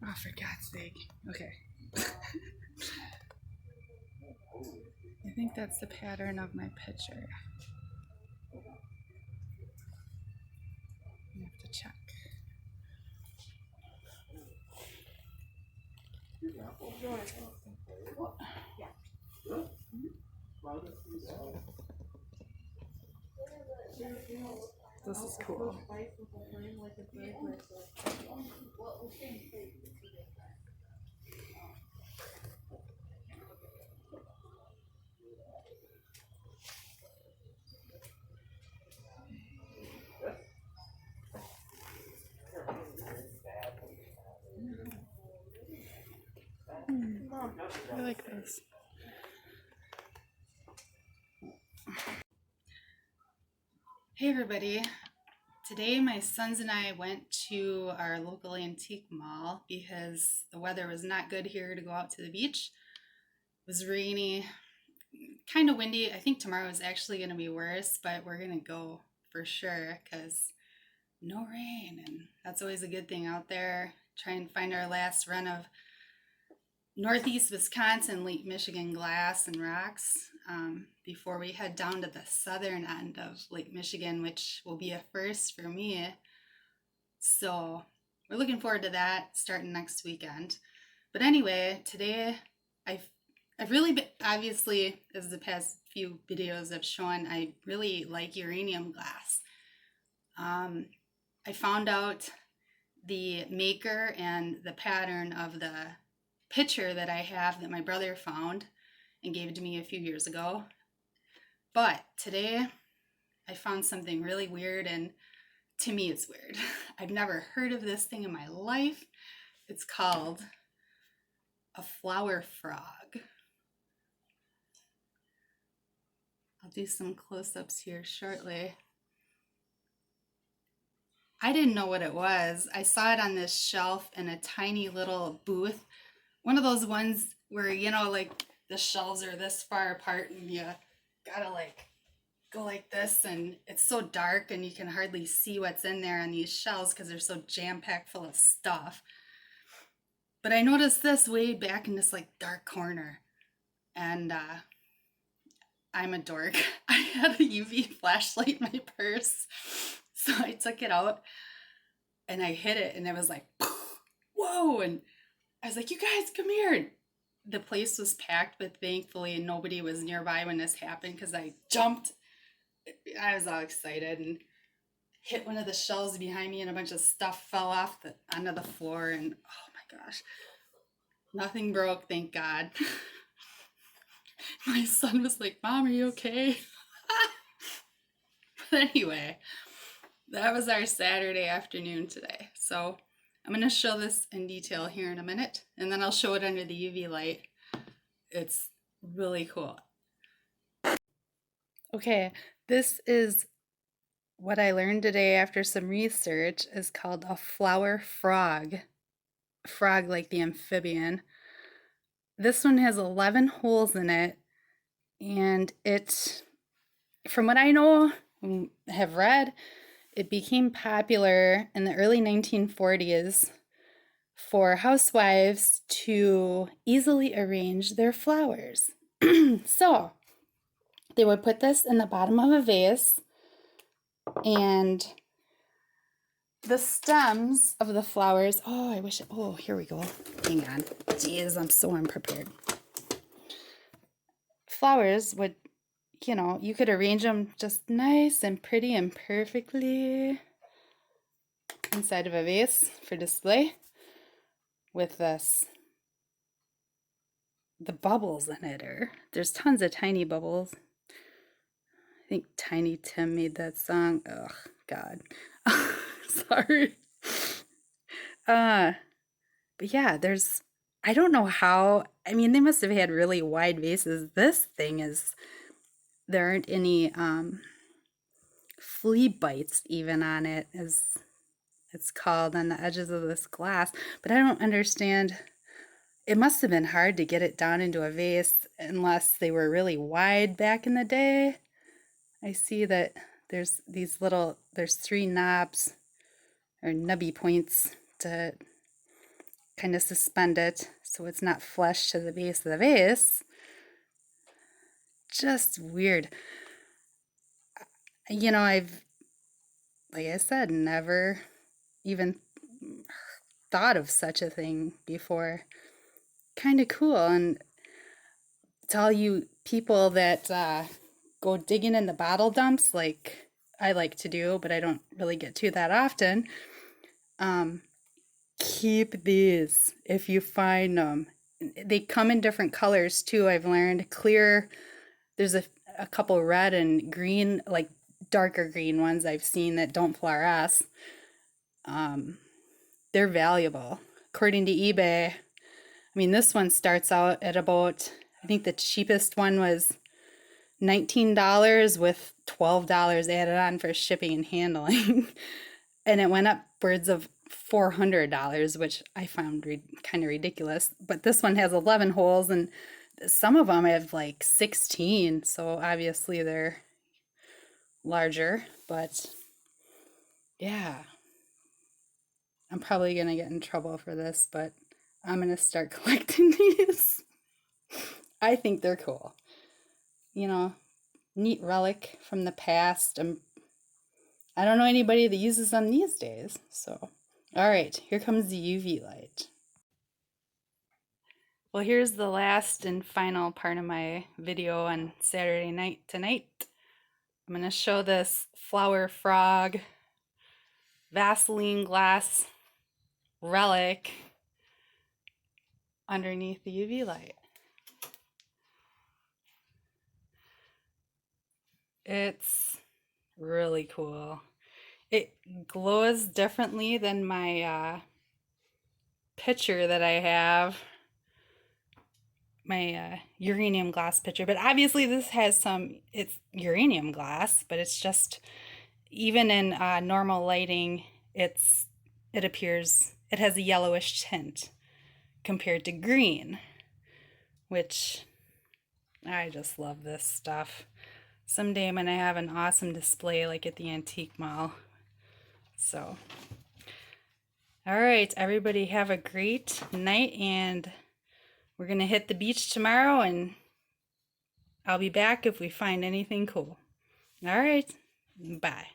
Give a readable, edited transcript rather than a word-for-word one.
Oh, for God's sake. Okay. I think that's the pattern of my picture. I have to check. This is cool. I like this. Hey everybody. Today my sons and I went to our local antique mall because the weather was not good here to go out to the beach. It was rainy, kind of windy. I think tomorrow is actually going to be worse, but we're going to go for sure because no rain, and that's always a good thing out there. Try and find our last run of Northeast Wisconsin Lake Michigan glass and rocks before we head down to the southern end of Lake Michigan, which will be a first for me. So we're looking forward to that starting next weekend. But anyway, today I've really been, obviously, as the past few videos have shown, I really like uranium glass. I found out the maker and the pattern of the picture that I have that my brother found and gave to me a few years ago. But today I found something really weird, and to me it's weird. I've never heard of this thing in my life. It's called a flower frog. I'll do some close-ups here shortly. I didn't know what it was. I saw it on this shelf in a tiny little booth. One of those ones where, you know, like the shelves are this far apart and you gotta like go like this, and it's so dark and you can hardly see what's in there on these shelves because they're so jam-packed full of stuff. But I noticed this way back in this like dark corner, and I'm a dork. I had a UV flashlight in my purse, so I took it out and I hit it, and it was like, whoa, and I was like, you guys come here. The place was packed, but thankfully nobody was nearby when this happened because I jumped. I was all excited and hit one of the shelves behind me, and a bunch of stuff fell off onto the floor, and oh my gosh, nothing broke, thank God. My son was like, Mom, are you okay? But anyway, that was our Saturday afternoon today. So I'm going to show this in detail here in a minute, and then I'll show it under the UV light. It's really cool. Okay, this is what I learned today after some research is called a flower frog. Frog like the amphibian. This one has 11 holes in it, and it, from what I know, have read, it became popular in the early 1940s for housewives to easily arrange their flowers. So they would put this in the bottom of a vase, and the stems of the flowers, oh, I wish, oh, here we go. Hang on. Jeez, I'm so unprepared. Flowers would, you know, you could arrange them just nice and pretty and perfectly inside of a vase for display with this, the bubbles in it, or there's tons of tiny bubbles. I think Tiny Tim made that song. Ugh, God. Sorry. But yeah, there's, I don't know how, I mean, they must have had really wide vases. This thing is, there aren't any flea bites even on it, as it's called, on the edges of this glass. But I don't understand. It must have been hard to get it down into a vase unless they were really wide back in the day. I see that there's these little, there's 3 knobs or nubby points to kind of suspend it so it's not flush to the base of the vase. Just weird. You know, I've, like I said, never even thought of such a thing before. Kind of cool. And to all you people that go digging in the bottle dumps like I like to do, but I don't really get to that often, keep these if you find them. They come in different colors too, I've learned. Clear, there's a couple red and green, like darker green ones I've seen that don't fluoresce. They're valuable. According to eBay, I mean, this one starts out at about, I think the cheapest one was $19 with $12 added on for shipping and handling. And it went upwards of $400, which I found kind of ridiculous. But this one has 11 holes, and some of them have like 16. So obviously they're larger. But yeah, I'm probably going to get in trouble for this, but I'm going to start collecting these. I think they're cool. You know, neat relic from the past. I don't know anybody that uses them these days. So, all right, here comes the UV light. Well, here's the last and final part of my video on Saturday night tonight. I'm going to show this Flower Frog Vaseline Glass relic underneath the UV light. It's really cool. It glows differently than my pitcher that I have, my uranium glass pitcher, but obviously this has it's uranium glass, but it's just, even in normal lighting, it appears, it has a yellowish tint compared to green, which I just love this stuff. Someday I'm going to have an awesome display like at the antique mall. So, all right, everybody have a great night, and we're going to hit the beach tomorrow, and I'll be back if we find anything cool. All right, bye.